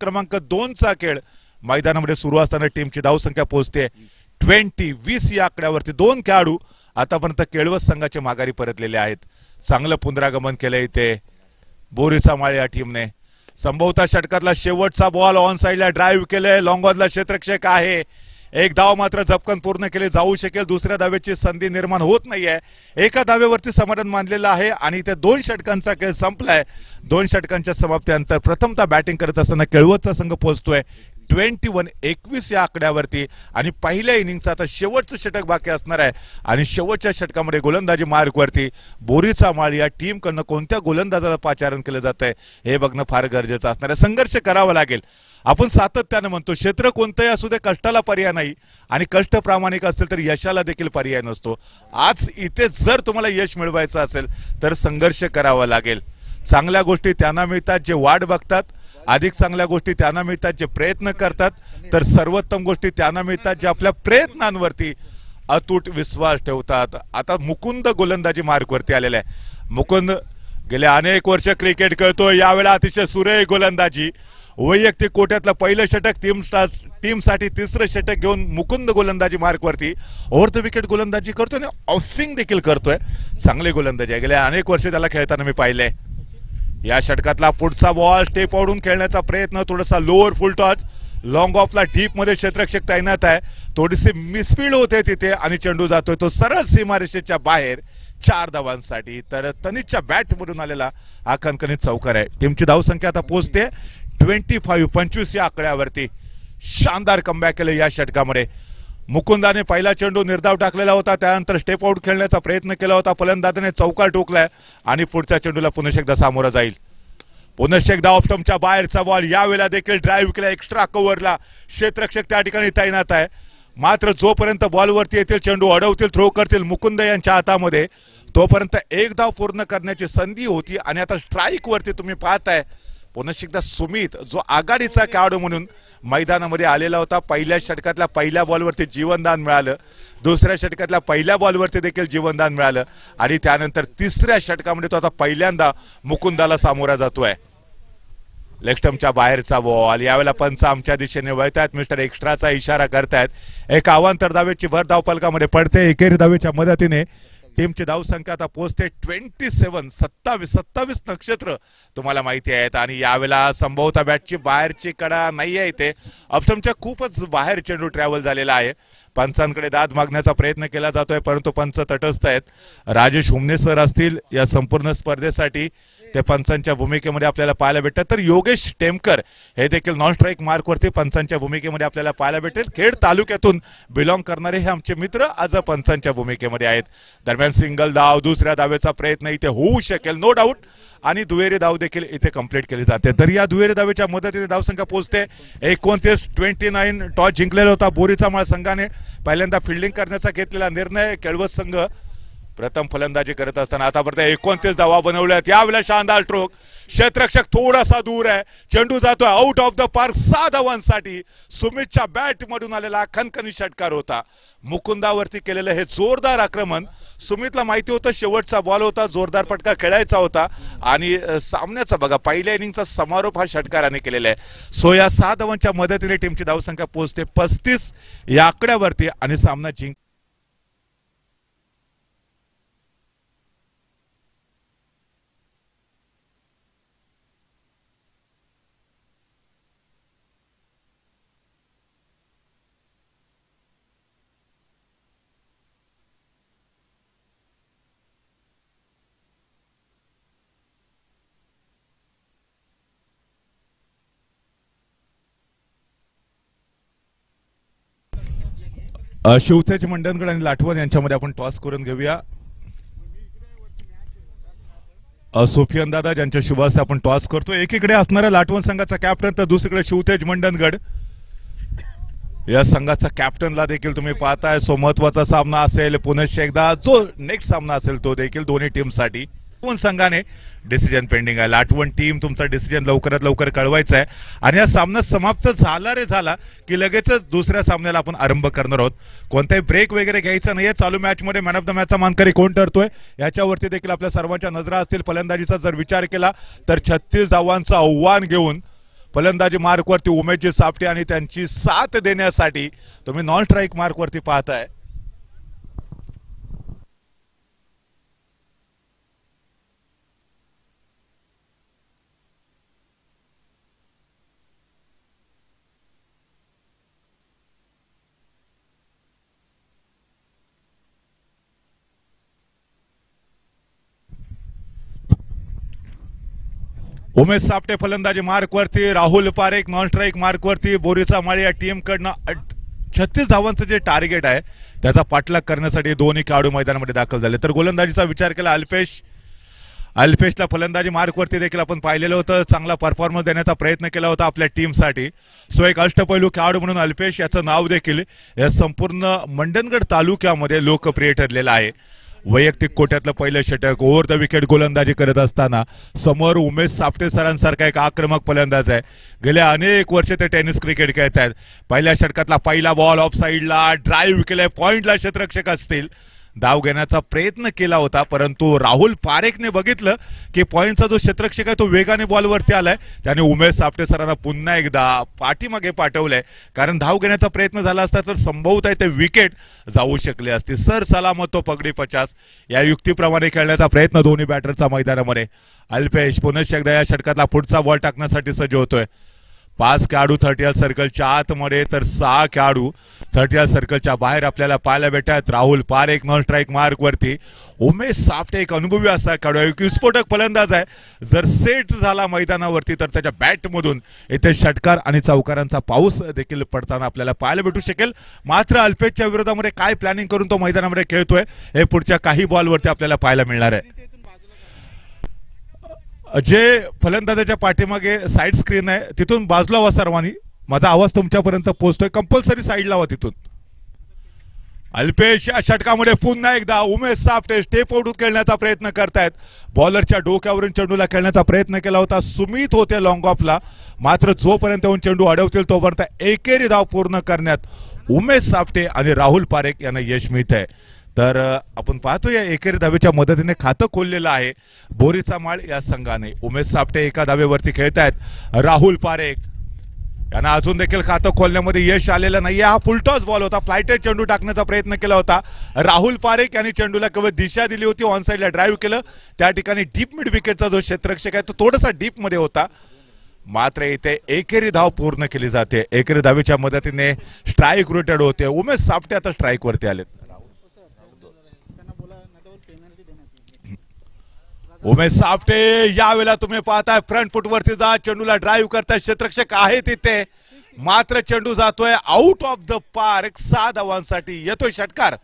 क्रमांक 2चा खेळ मैदानामध्ये सुरू असताना टीमची धावसंख्या पोहोचते 20 या आकड्यावरती. 2 खेळाडू आतापर्यंत केळवस संघाचे माघारी परतलेले आहेत. चांगलं पुनरागमन केलंय इथे बोरीचा माळ या टीमने. संभवता षटकातला शेवटचा बॉल ऑन साइडला ड्राईव्ह केलंय. लॉंगॉनला क्षेत्ररक्षक आहे. एक धाव मात्र झपकन पूर्ण केली जाऊ शकेल. दुसऱ्या धावेची संधी निर्माण होत नाहीये. एका धावेवरती समाधान मानलेलं आहे आणि इथे 2 षटकांचा खेळ संपलाय. 2 षटकांच्या समाप्तीनंतर प्रथमतः बॅटिंग करत असताना केळवसचा संघ पोहोचतोय 21 या आकड्यावरती आणि पहिल्या इनिंगचा आता शेवटचं षटक बाकी असणार आहे आणि शेवटच्या षटकामध्ये गोलंदाजी मार्कवरती बोरीचा माळ या टीमकडनं कोणत्या गोलंदाजाला पाचारण केलं जातंय हे बघणं फार गरजेचं असणार आहे. संघर्ष करावा लागेल. आपण सातत्याने म्हणतो क्षेत्र कोणतंही असू दे कष्टाला पर्याय नाही आणि कष्ट प्रामाणिक असतील तर यशाला देखील पर्याय नसतो. आज इथे जर तुम्हाला यश मिळवायचं असेल तर संघर्ष करावा लागेल. चांगल्या गोष्टी त्यांना मिळतात जे वाट बघतात. अधिक चांगल्या गोष्टी त्यांना मिळतात जे प्रयत्न करतात. तर सर्वोत्तम गोष्टी त्यांना मिळतात जे आपल्या प्रयत्नांवरती अतूट विश्वास ठेवतात. आता मुकुंद गोलंदाजी मार्कवरती आलेला आहे. मुकुंद गेले अनेक वर्ष क्रिकेट खेळतोय. यावेळेला अतिशय सुरेख गोलंदाजी. वैयक्तिक कोट्यातलं पहिलं षटक टीमसाठी तिसरं षटक घेऊन मुकुंद गोलंदाजी मार्कवरती ओव्हर द विकेट गोलंदाजी करतोय आणि ऑफ स्विंग देखील करतोय. चांगले गोलंदाजी आहे. गेले अनेक वर्ष त्याला खेळताना मी पाहिलंय. या षटकातला पुढचा बॉल स्टेप आउटून खेळण्याचा प्रयत्न. थोडासा लोअर फुल टॉच लॉंग ऑफला डीप मध्ये क्षेत्ररक्षक तैनात आहे. थोडीशी मिसफील्ड होते तिथे आणि चेंडू जातोय तो सरळ सीमारेषेच्या बाहेर 4 धावांसाठी. तर तनिषच्या बॅट मधून आलेला हा खणखणीत चौकार आहे. टीमची धावसंख्या आता पोहोचते 25 या आकड्यावरती. शानदार कमबॅक केलं या षटकामध्ये. मुकुंदाने पहिला चेंडू निर्धाव टाकलेला होता. त्यानंतर स्टेप आउट खेळण्याचा प्रयत्न केला होता. फलंदाजाने चौकार ठोकलाय आणि पुढच्या चेंडूला पुन्हा एकदा सामोरा जाईल. पुन्हा एकदा ऑफ स्टंपच्या बाहेरचा बॉल. यावेळेला देखील ड्राईव्ह केला एक्स्ट्रा कव्हरला. क्षेत्ररक्षक त्या ठिकाणी तैनात आहे. मात्र जोपर्यंत बॉलवरती येतील चेंडू अडवतील थ्रो करतील मुकुंद यांच्या हातामध्ये तोपर्यंत एक धाव पूर्ण करण्याची संधी होती आणि आता स्ट्राईक वरती तुम्ही पाहताय पुन्हा एकदा सुमित जो आघाडीचा खेळाडू म्हणून मैदानामध्ये आलेला होता. पहिल्या षटकातल्या पहिल्या बॉलवरती जीवनदान मिळालं. दुसऱ्या षटकातल्या पहिल्या बॉलवरती देखील जीवनदान मिळालं आणि त्यानंतर तिसऱ्या षटकामध्ये तो आता पहिल्यांदा मुकुंदाला सामोरा जातोय. लेग स्टंपच्या बाहेरचा बॉल. यावेळेला पंच आमच्या दिशेने वळतायत. मिस्टर एक्स्ट्राचा इशारा करतायत. एक अवांतर धावेची भर धावफलकामध्ये पडते. एकेरी धावेच्या मदतीने टीमची धावसंख्या आता पोहोचते 27 नक्षत्र तुम्हाला माहिती आहेत आणि यावेळेला संभवता बॅटची बाहेरची कडा नाही आहे. इथे ऑफस्टंपच्या खूपच बाहेर चेंडू ट्रॅव्हल झालेला आहे. पंचांकडे दाद मागण्याचा प्रयत्न केला जातोय परंतु पंच तटस्थ आहेत. राजेश हुमने सर असतील या संपूर्ण स्पर्धेसाठी ते पंचांच्या भूमिकेमध्ये आपल्याला पाहायला भेटतात. तर योगेश टेमकर हे देखील नॉन स्ट्राईक मार्कवरती पंचांच्या भूमिकेमध्ये आपल्याला पाहायला भेटेल. खेड तालुक्यातून बिलॉंग करणारे हे आमचे मित्र आज पंचांच्या भूमिकेमध्ये आहेत. दरम्यान सिंगल धाव दुसऱ्या धावेचा प्रयत्न इथे होऊ शकेल नो डाऊट आणि दुहेरी धाव देखील इथे कंप्लीट केली जाते. तर या दुहेरी धावेच्या मदतीने धावसंख्या पोहोचते 29. टॉस जिंकलेला होता बोरीचा माळ संघाने. पहिल्यांदा फिल्डिंग करण्याचा घेतलेला निर्णय. केळवस संघ प्रथम फलंदाजी करत असताना आतापर्यंत 29 धावा बनवल्यात. यावेळेला शानदार स्ट्रोक. क्षेत्ररक्षक थोडासा दूर आहे. चेंडू जातोय आउट ऑफ द पार्क 6 धावांसाठी. सुमितच्या बॅट मधून आलेला खणखणी षटकार होता. मुकुंदावरती केलेलं हे जोरदार आक्रमण. सुमितला माहिती होतं शेवटचा बॉल होता. जोरदार फटका खेळायचा होता आणि सामन्याचा बघा पहिल्या इनिंगचा समारोप हा षटकाराने केलेला आहे. सो या 6 धावांच्या मदतीने टीमची धावसंख्या पोहोचते 35 या आकड्यावरती आणि सामना जिंक शिवतेज मंडणगड आणि लाठवण यांच्यामध्ये आपण टॉस करून घेऊया. सोफियन दादा ज्यांच्या शुभ हस्ते आपण टॉस करतो. एकीकडे असणारा लाठवण संघाचा कॅप्टन तर दुसरीकडे शिवतेज मंडणगड या संघाचा कॅप्टनला देखील तुम्ही पाहताय. सो महत्वाचा सामना असेल. पुन्हा एकदा जो नेक्स्ट सामना असेल तो देखील दोन्ही टीमसाठी संघाने डिसिजन पेंडिंग आहे. लाठवण टीम तुमचा डिसिजन लवकरात लवकर कळवायचा आहे आणि हा सामना समाप्त झाला रे झाला की लगेचच दुसऱ्या सामन्याला आपण आरंभ करणार आहोत. कोणताही ब्रेक वगैरे घ्यायचा नाहीये. चालू मॅच मध्ये मॅन ऑफ द मॅचचा मानकरी कोण ठरतोय याच्यावरती देखील आपल्या सर्वांच्या नजरा असतील. फलंदाजीचा जर विचार केला तर 36 धावांचं आव्हान घेऊन फलंदाजी मार्कवरती उमेशजी सापटे आणि त्यांची साथ देण्यासाठी तुम्ही नॉन स्ट्राईक मार्कवरती पाहताय. उमेश सापटे फलंदाजी मार्कवरती, राहुल पारेख नॉन स्ट्राईक मार्कवरती. बोरीचा माळी या टीम कडनं 36 धावांचं जे टार्गेट आहे त्याचा पाठलाग करण्यासाठी दोन्ही खेळाडू मैदानामध्ये दाखल झाले. तर गोलंदाजीचा विचार केला अल्पेशला फलंदाजी मार्कवरती देखील आपण पाहिलेलं होतं. चांगला परफॉर्मन्स देण्याचा प्रयत्न केला होता आपल्या टीमसाठी. सो एक अष्टपैलू खेळाडू म्हणून अल्पेश याचं नाव देखील या संपूर्ण मंडणगड तालुक्यामध्ये लोकप्रिय ठरलेलं आहे. वैयक्तिक कोट्यातलं पहिलं षटक, ओव्हर द विकेट गोलंदाजी करत असताना समोर उमेश सापटे सरांसारखा एक आक्रमक फलंदाज आहे. गेल्या अनेक वर्ष ते टेनिस क्रिकेट खेळत आहेत. पहिल्या षटकातला पहिला बॉल ऑफ साईडला ड्राईव्ह केलाय, पॉइंटला क्षेत्ररक्षक असतील, धाव घेण्याचा प्रयत्न केला होता, परंतु राहुल पारेखने बघितलं की पॉइंटचा जो क्षेत्ररक्षक आहे तो वेगाने बॉलवरती आलाय. त्याने उमेश सापटे सरांना पुन्हा एकदा पाठीमागे पाठवलंय, कारण धाव घेण्याचा प्रयत्न झाला असता तर संभवत आहे ते विकेट जाऊ शकले असते. सर सलामत तो पगडी 50 या युक्तीप्रमाणे खेळण्याचा प्रयत्न दोन्ही बॅटरचा मैदानामध्ये. अल्पेश पुन्हा एकदा या षटकातला पुढचा बॉल टाकण्यासाठी सज्ज होतोय. 5 खेळाडू 30 सर्कलच्या आतमध्ये तर 6 खेळाडू 30 सर्कलच्या बाहेर आपल्याला पाहायला भेटतात. राहुल पारेख नॉन स्ट्राईक मार्कवरती. उमेश सापटे एक अनुभवी असा खेळाडू आहे, विस्फोटक फलंदाज आहे. जर सेट झाला मैदानावरती तर त्याच्या बॅटमधून इथे षटकार आणि चौकारांचा पाऊस देखील पडताना आपल्याला पाहायला भेटू शकेल. मात्र अल्पेशच्या विरोधामध्ये काय प्लॅनिंग करून तो मैदानामध्ये खेळतोय हे पुढच्या काही बॉलवरती आपल्याला पाहायला मिळणार आहे. जे फलंदाजाच्या पाठीमागे साईड स्क्रीन आहे तिथून बाजूला व्हा सर्वांनी. माझा आवाज तुमच्यापर्यंत पोहोचतोय, कंपल्सरी साईडला व्हा तिथून. अल्पेश या षटकामध्ये पुन्हा एकदा उमेश सापटे स्टेप आउट खेळण्याचा प्रयत्न करतायत. बॉलरच्या डोक्यावरून चेंडूला खेळण्याचा प्रयत्न केला होता. सुमित होते लॉंग ऑफला, मात्र जोपर्यंत येऊन चेंडू अडवतील तोपर्यंत एकेरी धाव पूर्ण करण्यात उमेश सापटे आणि राहुल पारेख यांना यश मिळत आहे. तर आपण पाहतो या एकेरी धावेच्या मदतीने खातं खोललेलं आहे बोरीचा माळ या संघाने. उमेश सापटे एका धावेवरती खेळतायत. राहुल पारेख यांना अजून देखील खातं खोलण्यामध्ये यश आलेलं नाहीये. हा फुलटॉस बॉल होता, फ्लायटेड चेंडू टाकण्याचा प्रयत्न केला होता. राहुल पारेख यांनी चेंडूला केवळ दिशा दिली होती, ऑन साईडला ड्राईव्ह केलं. त्या ठिकाणी डीप मिड विकेटचा जो क्षेत्ररक्षक आहे तो थोडासा डीप मध्ये होता. मात्र इथे एकेरी धाव पूर्ण केली जाते. एकेरी धावेच्या मदतीने स्ट्राईक रोटेड होते. उमेश सापटे आता स्ट्राईक वरती आलेत. उमेश सापटे यावेळेला तुम्ही पाहताय फ्रंट फुट वरती जा, चेंडूला ड्राईव्ह करताय. क्षेत्ररक्षक आहे तिथे, मात्र चेंडू जातोय आउट ऑफ द पार्क. 6 धावांसाठी येतोय षटकार.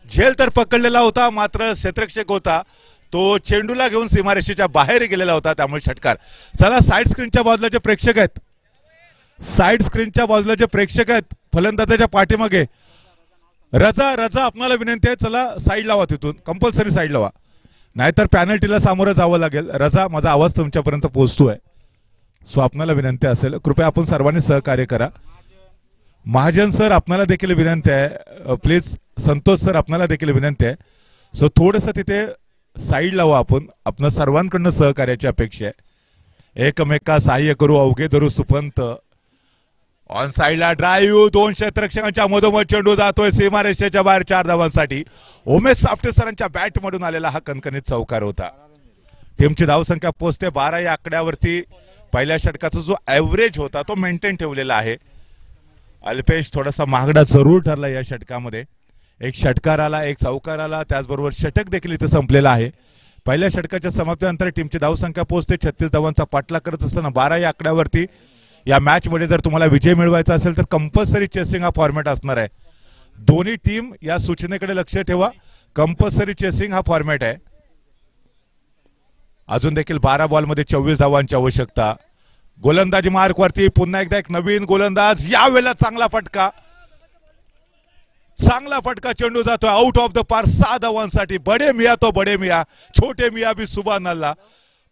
झेल तर पकडलेला होता, मात्र क्षेत्ररक्षक होता तो चेंडूला घेऊन सीमारेषेच्या बाहेर गेलेला होता, त्यामुळे षटकार. चला साईड स्क्रीनच्या बाजूला जे प्रेक्षक आहेत, साईड स्क्रीनच्या बाजूला जे प्रेक्षक आहेत फलंदाजाच्या पाठीमागे, रजा आपल्याला विनंती आहे, चला साईड लावा, तिथून कंपल्सरी साईड लावा, नाहीतर पॅनल्टीला सामोरं जावं लागेल. रजा माझा आवाज तुमच्यापर्यंत पोहोचतोय, सो आपल्याला विनंती असेल कृपया आपण सर्वांनी सहकार्य करा. महाजन सर आपल्याला देखील विनंती आहे, प्लीज. संतोष सर आपल्याला देखील विनंती आहे. सो थोडंसं तिथे साईड लावा, आपण सर्वांकडनं सहकार्याची अपेक्षा आहे. एकमेका सहाय्य करू अवघे धरू सुपंत. ऑन साईडला ड्राईव्ह, 2 क्षेत्ररक्षकांच्या मधोमध चेंडू जातोय सीमारेषेच्या बाहेर 4 धावांसाठी. उमेश सापटे सरांच्या बॅट मधून आलेला हा कणकणीत चौकार होता. टीमची धावसंख्या पोहोचते 12 या आकड्यावरती. पहिल्या षटकाचा जो ऍव्हरेज होता तो मेंटेन ठेवलेला आहे. अल्पेश थोडासा महागडा जरूर ठरला या षटकामध्ये. एक षटकार आला, एक चौकार आला, त्याचबरोबर षटक देखील इथे संपलेला आहे. पहिल्या षटकाच्या समाप्तीनंतर टीमची धावसंख्या पोहोचते 36 धावांचा पाठलाग करत असताना 12 या आकड्यावरती. या मॅच मध्ये जर तुम्हाला विजय मिळवायचा असेल तर कंपल्सरी चेसिंग हा फॉर्मॅट असणार आहे. दोन्ही टीम या सूचनेकडे लक्ष ठेवा, कंपल्सरी चेसिंग हा फॉर्मॅट आहे. अजून देखील 12 बॉलमध्ये 24 धावांची आवश्यकता. गोलंदाजी मार्क वरती पुन्हा एकदा एक नवीन गोलंदाज. यावेळेला चांगला फटका चेंडू जातोय आउट ऑफ द पार 6 धावांसाठी. बडे मिया तो बडे मिया, छोटे मिया भी सुभान अल्लाह.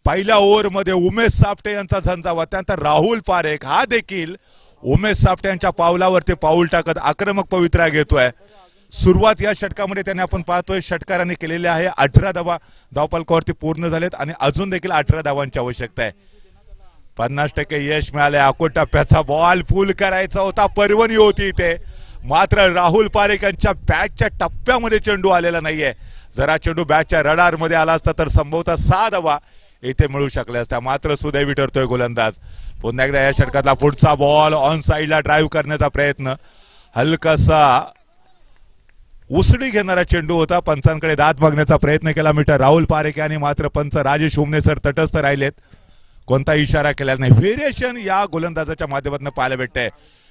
पहिल्या ओव्हर मध्ये उमेश सापटे यांचा झंझावात, त्यानंतर राहुल पारेख हा देखील उमेश सापटे यांच्या पावलावरती पाऊल टाकत आक्रमक पवित्रा घेतोय. सुरुवात या षटकामध्ये त्याने आपण पाहतोय षटकाराने केलेले आहे. 18 धावा धावफलकावरती पूर्ण झालेत आणि अजून देखील 18 धावांची आवश्यकता आहे. 50% यश मिळाले. अकोट टप्प्याचा बॉल फुल करायचा होता, पर्वणी होती इथे, मात्र राहुल पारेख यांच्या बॅटच्या टप्प्यामध्ये चेंडू आलेला नाहीये. जरा चेंडू बॅटच्या रडार मध्ये आला असता तर संभवतः 6 धावा इथे मिळू शकल्या असत्या. मात्र सुदैवी ठरतोय गोलंदाज. पुन्हा एकदा या षटकातला पुढचा बॉल ऑन साइडला ड्राईव्ह करण्याचा प्रयत्न, हलकासा उसडी घेणारा चेंडू होता. पंचांकडे दात बघण्याचा प्रयत्न केला मीटर राहुल पारेख यांनी, मात्र पंच राजेश हुमने सर तटस्थ राहिलेत, कोणता इशारा केला नाही. व्हेरिएशन या गोलंदाजाच्या माध्यमातून पाहायला भेटतंय.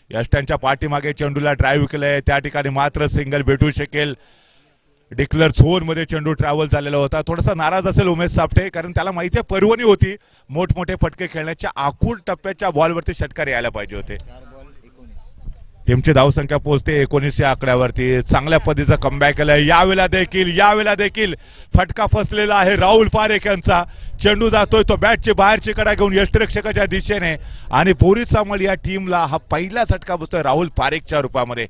यष्ट्यांच्या पाठीमागे चेंडूला ड्राईव्ह केलंय, त्या ठिकाणी मात्र सिंगल भेटू शकेल. डिक्लेअर झोन मध्ये चेंडू ट्रॅव्हल झालेला होता. थोडासा नाराज असेल उमेश सापटे, कारण त्याला माहिती आहे पर्वणी होती, मोठमोठे फटके खेळण्याच्या आखूड टप्प्याच्या बॉलवरती षटकार यायला पाहिजे होते. टीमची धावसंख्या पोहोचते 19 या आकड्यावरती. चांगल्या पद्धतीचा कमबॅक केलाय. यावेळेला देखील फटका फसलेला आहे राहुल पारेख यांचा. चेंडू जातोय तो बॅटची बाहेरची कडा घेऊन यष्टिरक्षकाच्या दिशेने, आणि बोरी चामल या टीमला हा पहिला झटका बसतोय राहुल पारेखच्या रूपामध्ये.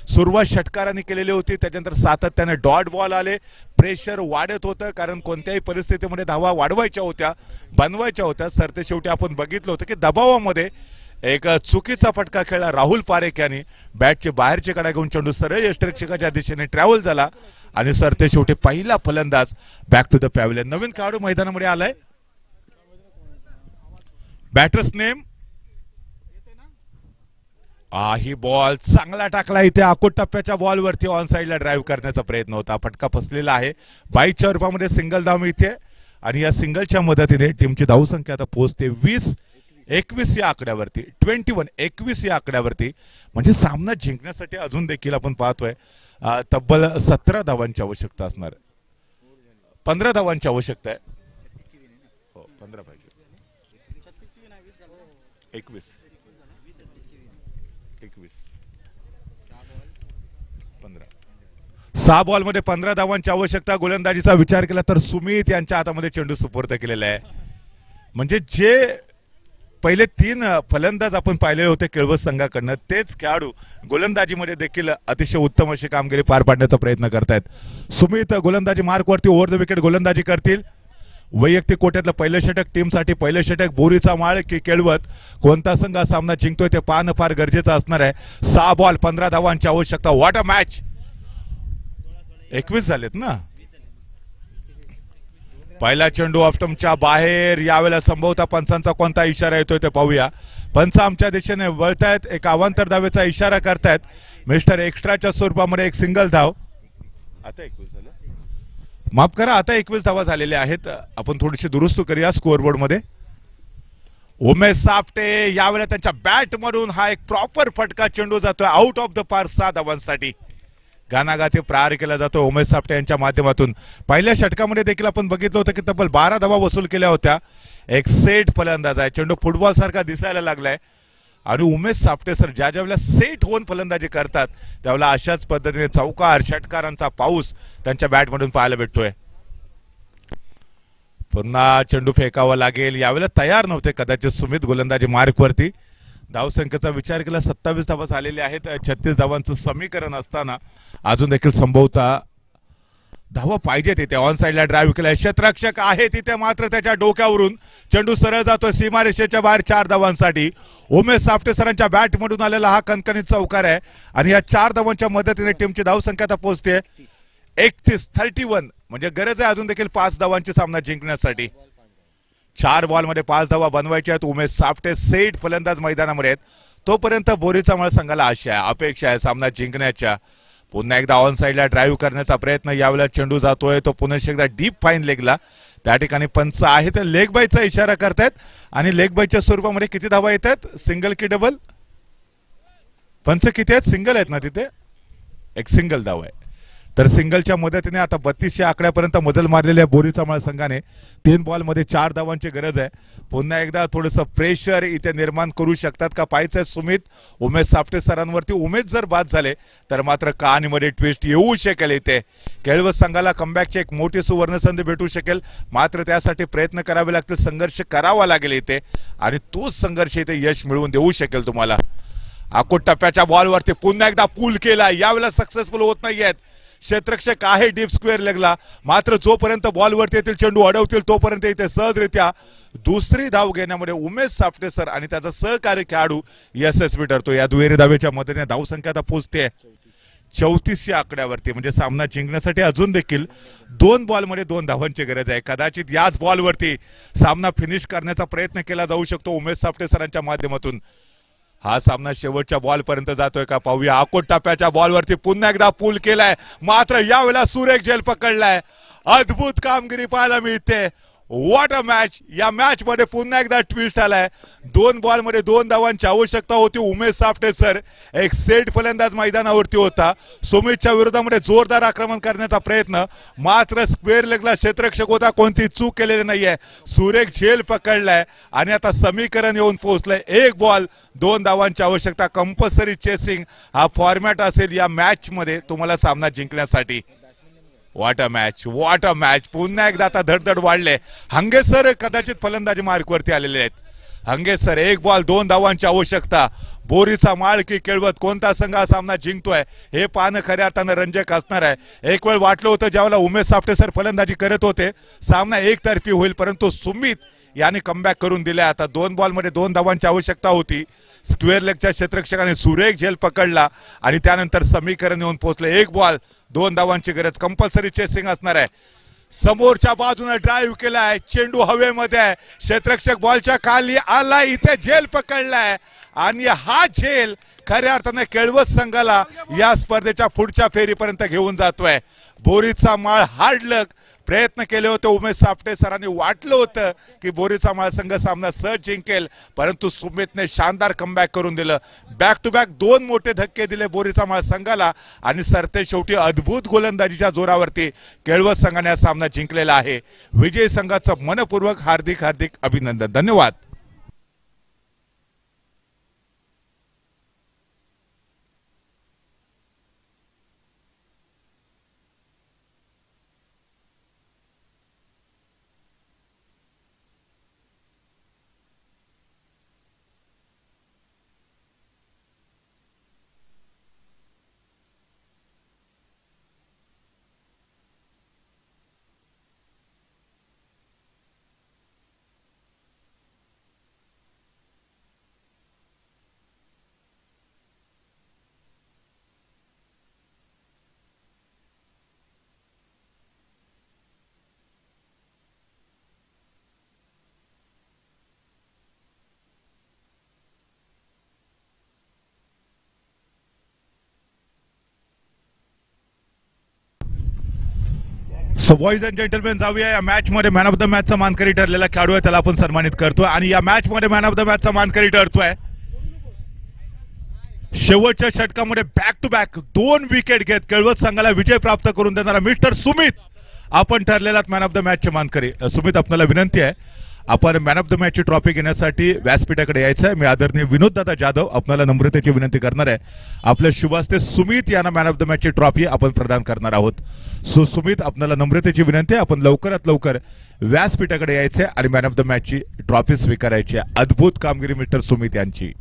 सुरुवात षटकारांनी केलेली होती, त्याच्यानंतर सातत्याने डॉट बॉल आले, प्रेशर वाढत होतं, कारण कोणत्याही परिस्थितीमध्ये धावा वाढवायच्या होत्या, बनवायच्या होत्या. सरते शेवटी आपण बघितलं होतं की दबावामध्ये एक चुकीचा फटका खेळला राहुल पारेख यांनी. बॅटची बाहेरची कडा घेऊन चेंडू सरळ यष्टिरक्षकाच्या दिशेने ट्रॅव्हल झाला, आणि सरते शेवटी पहिला फलंदाज बॅक टू द पॅव्हलियन. नवीन खेळाडू मैदानामध्ये आलाय. बॅटर्स नेम ही बॉल चांगला टाकला इथे. अकोट टप्प्याच्या बॉलवरती ऑन साइडला ड्राईव्ह करण्याचा प्रयत्न होता, फटका फसलेला आहे. 22च्या रूपामध्ये सिंगल धाव मिळते, आणि या सिंगलच्या मदतीने टीमची धावसंख्या आता पोहोचते 21 या आकड्यावरती. 21 या आकड्यावरती, म्हणजे सामना जिंकण्यासाठी अजून देखील आपण पाहतोय तब्बल 17 धावांची आवश्यकता असणार. 15 धावांची आवश्यकता आहे. हो, 15 पाहिजे. 21 6 बॉल मध्ये 15 धावांची आवश्यकता. गोलंदाजीचा विचार केला तर सुमित यांच्या हातामध्ये चेंडू सुपूर्द केलेला आहे. म्हणजे जे पहिले 3 फलंदाज आपण पाहिले होते केळवस संघाकडनं, तेच खेळाडू गोलंदाजीमध्ये देखील अतिशय उत्तम अशी कामगिरी पार पाडण्याचा प्रयत्न करतायत. सुमित गोलंदाजी मार्कवरती ओव्हर द विकेट गोलंदाजी करतील. वैयक्तिक कोट्यातलं पहिलं षटक टीमसाठी, पहिलं षटक बोरीचा माळ की केळवत, कोणता संघ सामना जिंकतोय ते पाहणं फार गरजेचं असणार आहे. 6 बॉल 15 धावांची आवश्यकता. What a match. 21 झालेत ना. पहिला चेंडू ऑफस्टंपच्या बाहेर. यावेळेला संभवतः पंचांचा कोणता इशारा येतोय ते पाहूया. पंच आमच्या दिशेने वळतायत, एक अवांतर धावेचा इशारा करतायत. मिस्टर एक्स्ट्राच्या स्वरूपामध्ये एक सिंगल धाव. आता 21 झालं, माफ करा, आता 21 धावा झालेल्या आहेत. आपण थोडीशी दुरुस्त करूया स्कोअरबोर्ड मध्ये. उमेश सापटे यावेळेला त्यांच्या बॅट मधून हा एक प्रॉपर फटका चेंडू जातोय आउट ऑफ द पार्क 6 धावांसाठी. गानागाती प्रहार केला जातो उमेश सापटे यांच्या माध्यमातून. पहिल्या षटकामध्ये देखील आपण बघितलं होतं की तब्बल 12 धावा वसूल केल्या होत्या. एक सेट फलंदाज आहे, चेंडू फुटबॉल सारखा दिसायला लागलाय, आणि उमेश सापटे सर ज्या ज्यावेळेला सेट होऊन फलंदाजी करतात त्यावेळेला अशाच पद्धतीने चौकार षटकारांचा पाऊस त्यांच्या बॅटमधून पाहायला भेटतोय. पुन्हा चेंडू फेकावा लागेल. यावेळेला तयार नव्हते कदाचित सुमित गोलंदाजी मार्कवरती. धावसंख्येचा विचार केला 27 धावा झालेल्या आहेत. 36 धावांचं समीकरण असताना अजून देखील संभवतः धावा पाहिजे तिथे. ऑन साइडला ड्राईव्ह केलाय, क्षेत्ररक्षक आहे तिथे, मात्र त्याच्या डोक्यावरून चेंडू सरळ जातो सीमारेषेच्या बाहेर 4 धावांसाठी. उमेश सापटे सरांच्या बॅटमधून आलेला हा कणकणीत चौकार आहे, आणि या 4 धावांच्या मदतीने टीमची धावसंख्या आता पोहोचते 31. म्हणजे गरज आहे अजून देखील 5 धावांची सामना जिंकण्यासाठी. 4 बॉलमध्ये 5 धावा बनवायच्या आहेत. उमेश सापटे सेट फलंदाज मैदानामध्ये आहेत. तोपर्यंत बोरीचा मळ संघाला आशा आहे, अपेक्षा आहे सामना जिंकण्याच्या. पुन्हा एकदा ऑन साइडला ड्राईव्ह करण्याचा प्रयत्न. यावेळेला चेंडू जातोय तो पुन्हा एकदा डीप फाईन लेगला. त्या ठिकाणी पंच आहे ते लेग बायचा इशारा करतायत, आणि लेग बायच्या स्वरूपामध्ये किती धावा येत आहेत, सिंगल की डबल. पंच किती आहेत, सिंगल आहेत ना तिथे, एक सिंगल धाव आहे. तर सिंगलच्या मदतीने आता 32 आकड्यापर्यंत मजल मारलेल्या बोरीचा मळ संघाने 3 बॉलमध्ये 4 धावांची गरज आहे. पुन्हा एकदा थोडंसं प्रेशर इथे निर्माण करू शकतात का पाहायचंय सुमित उमेश सापटे सरांवरती. उमेश जर बाद झाले तर मात्र कहाणीमध्ये ट्विस्ट येऊ शकेल. इथे केळवस संघाला कमबॅकची एक मोठी सुवर्ण संधी भेटू शकेल, मात्र त्यासाठी प्रयत्न करावे लागतील, संघर्ष करावा लागेल इथे, आणि तोच संघर्ष इथे यश मिळवून देऊ शकेल तुम्हाला. अकोट टप्प्याच्या बॉलवरती पुन्हा एकदा पूल केला. यावेळेला सक्सेसफुल होत नाहीयेत. क्षेत्ररक्षक आहे डीप स्क्वेअर लेगला, मात्र जोपर्यंत बॉलवरती येतील चेंडू अडवतील तोपर्यंत इथे सहजरित्या दुसरी धाव घेण्यामध्ये उमेश सापटे सर आणि त्याचा सहकारी खेळाडू यशस्वी ठरतो। या दुहेरी धावेच्या मदतीने धावसंख्या आता पोहोचते 34 या आकड्यावरती, म्हणजे सामना जिंकण्यासाठी अजून देखील 2 बॉलमध्ये 2 धावांची गरज आहे। कदाचित याच बॉलवरती सामना फिनिश करण्याचा प्रयत्न केला जाऊ शकतो उमेश सापटे सरांच्या माध्यमातून। हा सामना शेवटच्या बॉल पर्यंत जातोय का पाहूया। आकोट टप्प्याच्या बॉलवरती पुन्हा एकदा पूल केलाय, मात्र यावेळेला सुरेख झेल पकडलाय। अद्भुत कामगिरी पाहायला मिळते। What a match. या मॅच मध्ये पुन्हा एकदा ट्विस्ट आलाय। 2 बॉलमध्ये 2 धावांची आवश्यकता होती। उमेश सापटे सर एक सेट फलंदाज मैदानावरती होता। सुमितच्या विरोधामध्ये जोरदार आक्रमण करण्याचा प्रयत्न, मात्र स्क्वेअर लेगला क्षेत्ररक्षक होता, कोणती चूक केलेली नाहीये। सुरेख झेल पकडलाय आणि आता समीकरण येऊन पोहोचलंय। 1 बॉल 2 धावांची आवश्यकता। कंपल्सरी चेसिंग हा फॉर्मॅट असेल या मॅच मध्ये तुम्हाला सामना जिंकण्यासाठी। What a match, what a match. पुन्हा एकदा आता धडधड वाढले। हंगे सर कदाचित फलंदाजी मार्कवरती आलेले आहेत। हंगे सर 1 बॉल 2 धावांची आवश्यकता। बोरीचा माळ की केळवत कोणता संघ हा सामना जिंकतोय हे पाहणं खऱ्या अर्थानं रंजक असणार आहे। एक वेळ वाटलं होतं ज्यावेळेला उमेश सापटे सर फलंदाजी करत होते सामना एकतर्फी होईल, परंतु सुमित याने कमबॅक करून दिले। आता 2 बॉलमध्ये 2 धावांची आवश्यकता होती। स्क्वेअर लेगच्या क्षेत्ररक्षकाने सुरेख झेल पकडला आणि त्यानंतर समीकरण येऊन पोहोचले। 1 बॉल 2 धावांची गरज। कंपल्सरी चेसिंग असणार आहे। समोरच्या बाजूने ड्राईव्ह केलाय, चेंडू हवेमध्ये आहे, क्षेत्ररक्षक बॉलच्या खाली आला, इथे झेल पकडलाय आणि हा झेल खऱ्या अर्थाने केळवत संघाला या स्पर्धेच्या पुढच्या फेरीपर्यंत घेऊन जातोय। बोरीचा माळ हार्ड लक प्रयत्न केले होते उमेश सापटे सरांनी, वाटलं होतं की बोरीचा माळ संघ सामना सहज जिंकेल, परंतु सुमितने शानदार कमबॅक करून दिलं। बॅक टू बॅक 2 मोठे धक्के दिले बोरीचा माळ संघाला आणि सरते शेवटी अद्भुत गोलंदाजीच्या जोरावरती केळवत संघाने हा सामना जिंकलेला आहे। विजयी संघाचं मनपूर्वक हार्दिक हार्दिक अभिनंदन। धन्यवाद। सो बॉयज अँड जेंटलमॅन, जाऊया या मॅच मध्ये मॅन ऑफ द मॅचचा मानकरी ठरलेला खेळाडू आहे त्याला आपण सन्मानित करतोय आणि या मॅच मध्ये मॅन ऑफ द मॅचचा मानकरी ठरतोय शेवटच्या षटकामध्ये बॅक टू बॅक 2 विकेट घेत केळवत संघाला विजय प्राप्त करून देणारा मिस्टर सुमित आपण ठरलेला मॅन ऑफ द मॅचचे मानकरी। सुमित, आपल्याला विनंती आहे आपण मॅन ऑफ द मॅचची ट्रॉफी घेण्यासाठी व्यासपीठाकडे यायचं आहे। मी आदरणीय विनोद दादा जाधव आपल्याला नम्रतेची विनंती करणार आहे। आपल्या शुभ हस्ते सुमित यांना मॅन ऑफ द मॅचची ट्रॉफी आपण प्रदान करणार आहोत। सो सुमित, आपल्याला नम्रतेची विनंती आहे आपण लवकरात लवकर व्यासपीठाकडे यायचं आहे आणि मॅन ऑफ द मॅचची ट्रॉफी स्वीकारायची आहे। अद्भुत कामगिरी मिस्टर सुमित यांची।